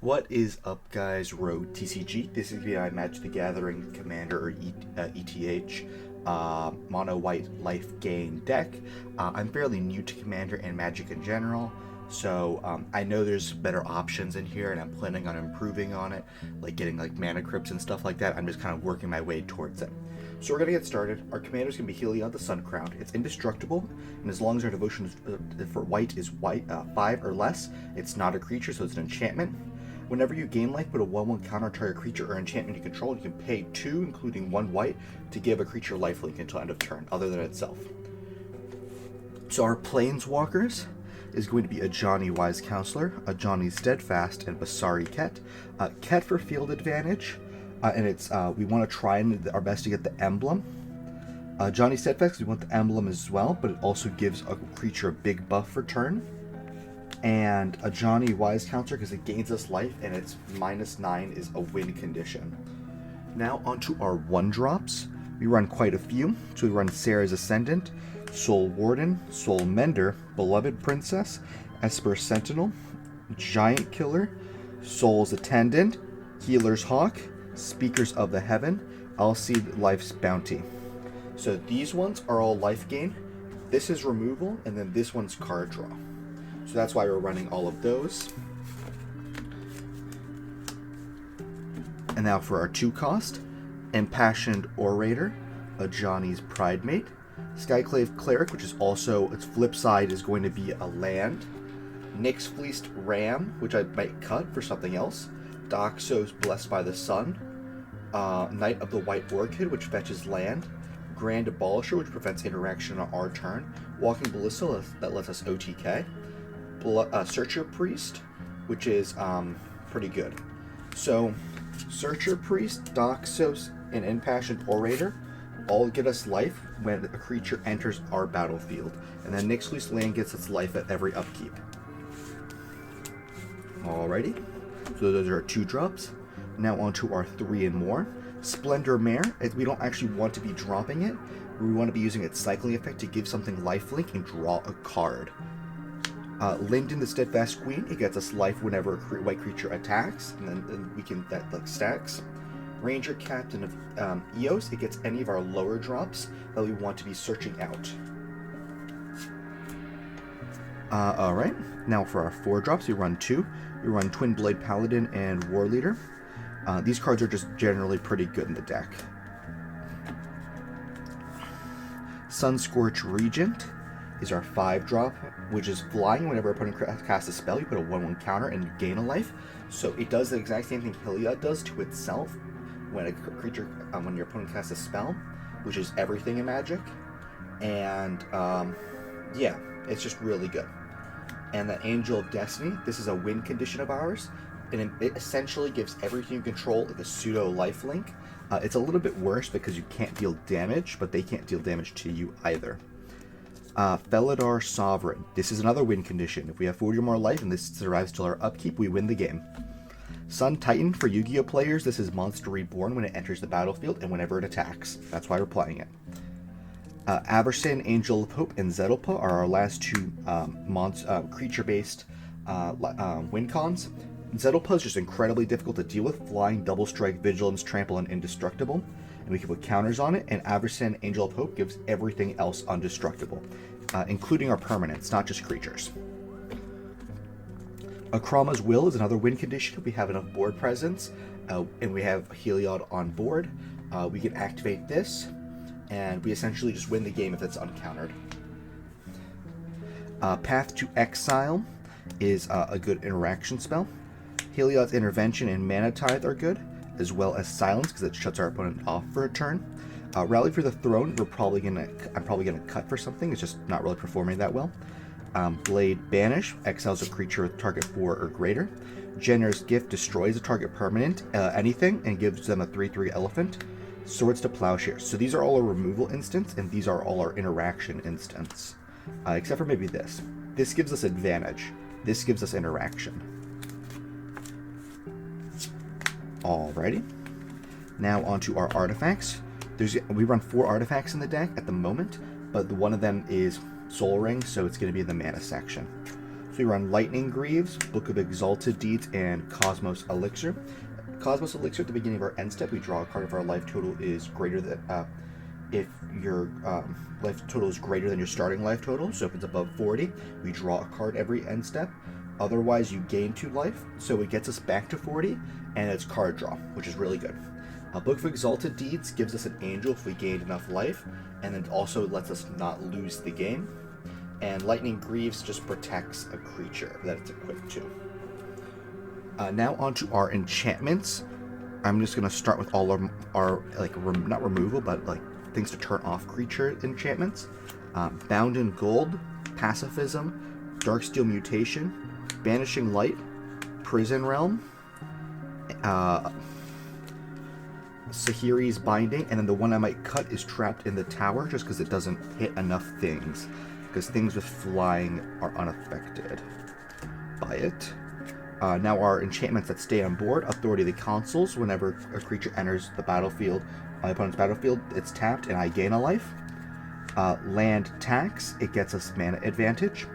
What is up, guys? Road TCG. This is the Magic the Gathering Commander or ETH MonoWhite Lifegain deck. I'm fairly new to Commander and Magic in general, so I know there's better options in here, and I'm planning on improving on it, like getting like mana crypts and stuff like that. I'm just kind of working my way towards it. So we're gonna get started. Our commander is gonna be Heliod the Sun Crowned. It's indestructible, and as long as our devotion for white is 5 or less, it's not a creature, so it's an enchantment. Whenever you gain life, put a 1/1 counter target creature or enchantment you control. You can pay 2, including 1 white, to give a creature lifelink until end of turn, other than itself. So our Planeswalkers is going to be a Johnny Wise Counselor, a Johnny Steadfast, and Basari Ket. Ket for field advantage, and it's we want to try our best to get the emblem. Johnny Steadfast, we want the emblem as well, but it also gives a creature a big buff for turn. And a Johnny Wise Counselor because it gains us life, and its -9 is a win condition. Now onto our 1-drops. We run quite a few. So we run Sarah's Ascendant, Soul Warden, Soul Mender, Beloved Princess, Esper Sentinel, Giant Killer, Soul's Attendant, Healer's Hawk, Speakers of the Heaven, Alseed Life's Bounty. So these ones are all life gain. This is removal, and then this one's card draw. So that's why we're running all of those. And now for our 2-cost, Impassioned Orator, a Johnny's Pridemate, Skyclave Cleric, which is also, its flip side is going to be a land, Nyx Fleeced Ram, which I might cut for something else, Doxos Blessed by the Sun, Knight of the White Orchid, which fetches land, Grand Abolisher, which prevents interaction on our turn, Walking Ballista that lets us OTK, Searcher Priest, which is pretty good. So Searcher Priest, Doxos, and Impassioned Orator all get us life when a creature enters our battlefield, and then Nyx Fleeced Land gets its life at every upkeep. Alrighty, so those are our 2-drops. Now onto our 3 and more. Splendor Mare, we don't actually want to be dropping it. We want to be using its cycling effect to give something lifelink and draw a card. Linden the Steadfast Queen, it gets us life whenever a white creature attacks, and then we can, that like stacks. Ranger Captain of Eos, it gets any of our lower drops that we want to be searching out. Alright, now for our 4-drops, we run 2. We run Twin Blade Paladin and War Leader. These cards are just generally pretty good in the deck. Sunscorch Regent is our 5-drop, which is flying. Whenever our opponent casts a spell, you put a 1/1 counter and you gain a life. So it does the exact same thing Heliod does to itself when a creature, when your opponent casts a spell, which is everything in Magic. And yeah, it's just really good. And the Angel of Destiny, this is a win condition of ours, and it essentially gives everything you control like a pseudo lifelink. It's a little bit worse because you can't deal damage, but they can't deal damage to you either. Felidar Sovereign. This is another win condition. If we have 40 or more life and this survives till our upkeep, we win the game. Sun Titan, for Yu-Gi-Oh players, this is Monster Reborn when it enters the battlefield and whenever it attacks. That's why we're playing it. Averson, Angel of Hope, and Zetalpa are our last 2 creature-based win cons. Zetalpa is just incredibly difficult to deal with. Flying, Double Strike, Vigilance, Trample, and Indestructible. And we can put counters on it, and Averson, Angel of Hope, gives everything else undestructible, including our permanents, not just creatures. Akrama's Will is another win condition. If we have enough board presence, and we have Heliod on board, we can activate this, and we essentially just win the game if it's uncountered. Path to Exile is a good interaction spell. Heliod's Intervention and Mana Tithe are good, as well as Silence because it shuts our opponent off for a turn. Rally for the Throne, I'm probably gonna cut for something. It's just not really performing that well. Blade Banish exiles a creature with target 4 or greater. Generous Gift destroys a target permanent, anything, and gives them a 3/3 elephant. Swords to Plowshares. So these are all our removal instants, and these are all our interaction instants, except for maybe this. This gives us advantage. This gives us interaction. Alrighty. Now onto our artifacts. We run 4 artifacts in the deck at the moment, but one of them is Soul Ring, so it's going to be in the mana section. So we run Lightning Greaves, Book of Exalted Deeds, and Cosmos Elixir. Cosmos Elixir at the beginning of our end step, we draw a card if our life total is greater than if your life total is greater than your starting life total. So if it's above 40, we draw a card every end step. Otherwise, you gain 2 life, so it gets us back to 40, and it's card draw, which is really good. Book of Exalted Deeds gives us an angel if we gained enough life, and it also lets us not lose the game. And Lightning Greaves just protects a creature that it's equipped to. Now onto our enchantments. I'm just going to start with all of our, not removal, but like things to turn off creature enchantments. Bound in Gold, Pacifism, Darksteel Mutation, Banishing Light, Prison Realm, Sahiri's Binding, and then the one I might cut is Trapped in the Tower, just because it doesn't hit enough things, because things with flying are unaffected by it. Now our enchantments that stay on board: Authority of the Consuls. Whenever a creature enters the battlefield, my opponent's battlefield, it's tapped and I gain a life. Land Tax, it gets us mana advantage.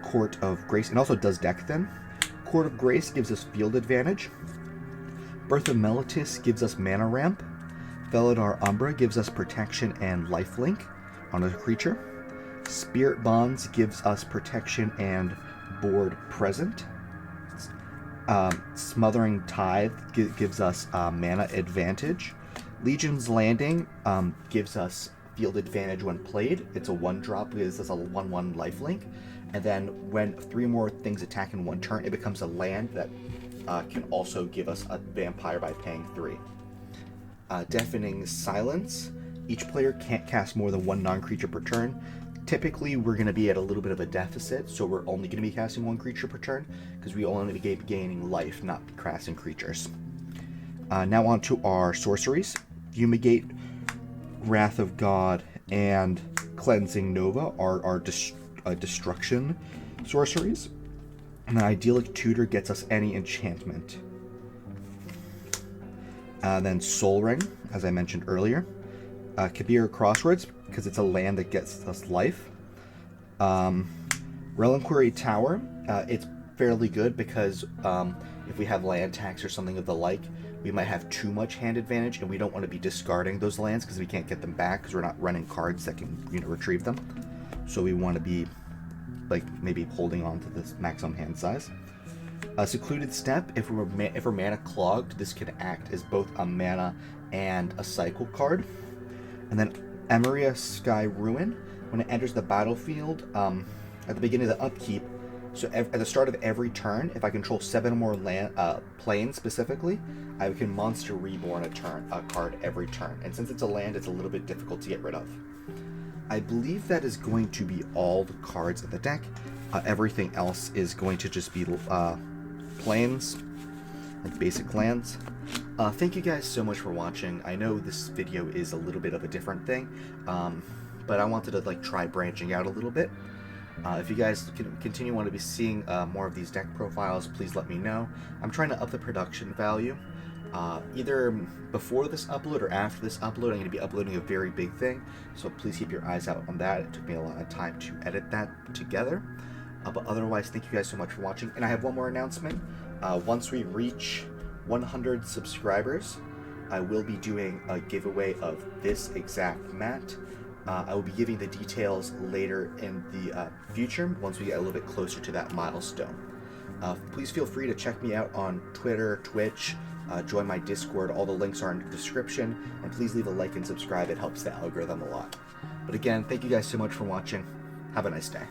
Court of Grace, and also does deck thin. Court of Grace gives us field advantage. Birth of Meletis gives us mana ramp. Felidar Umbra gives us protection and lifelink on a creature. Spirit Bonds gives us protection and board present. Smothering Tithe gives us mana advantage. Legion's Landing gives us field advantage when played. It's a 1-drop, gives us a 1/1 lifelink. And then when 3 more things attack in 1 turn, it becomes a land that can also give us a vampire by paying 3. Deafening Silence. Each player can't cast more than 1 non-creature per turn. Typically, we're going to be at a little bit of a deficit, so we're only going to be casting 1 creature per turn, because we only be gaining life, not casting creatures. Now on to our sorceries. Fumigate, Wrath of God, and Cleansing Nova are our destruction sorceries. And then Idyllic Tutor gets us any enchantment. Then Soul Ring, as I mentioned earlier. Kabir Crossroads, because it's a land that gets us life. Reliquary Tower, it's fairly good because if we have land tax or something of the like, we might have too much hand advantage, and we don't want to be discarding those lands because we can't get them back because we're not running cards that can retrieve them. So we want to be maybe holding on to this maximum hand size. Secluded Step, if we're mana clogged, this can act as both a mana and a cycle card. And then Emeria Sky Ruin, when it enters the battlefield at the beginning of the upkeep, so at the start of every turn, if I control 7 or more planes specifically, I can Monster Reborn a card every turn. And since it's a land, it's a little bit difficult to get rid of. I believe that is going to be all the cards in the deck. Everything else is going to just be planes, like basic lands. Thank you guys so much for watching. I know this video is a little bit of a different thing, but I wanted to try branching out a little bit. If you guys continue want to be seeing more of these deck profiles, please let me know. I'm trying to up the production value. Either before this upload or after this upload, I'm going to be uploading a very big thing, so please keep your eyes out on that. It took me a lot of time to edit that together. But otherwise, thank you guys so much for watching. And I have one more announcement. Once we reach 100 subscribers, I will be doing a giveaway of this exact mat. I will be giving the details later in the future once we get a little bit closer to that milestone. Please feel free to check me out on Twitter, Twitch, join my Discord. All the links are in the description, and please leave a like and subscribe. It helps the algorithm a lot. But again, thank you guys so much for watching. Have a nice day.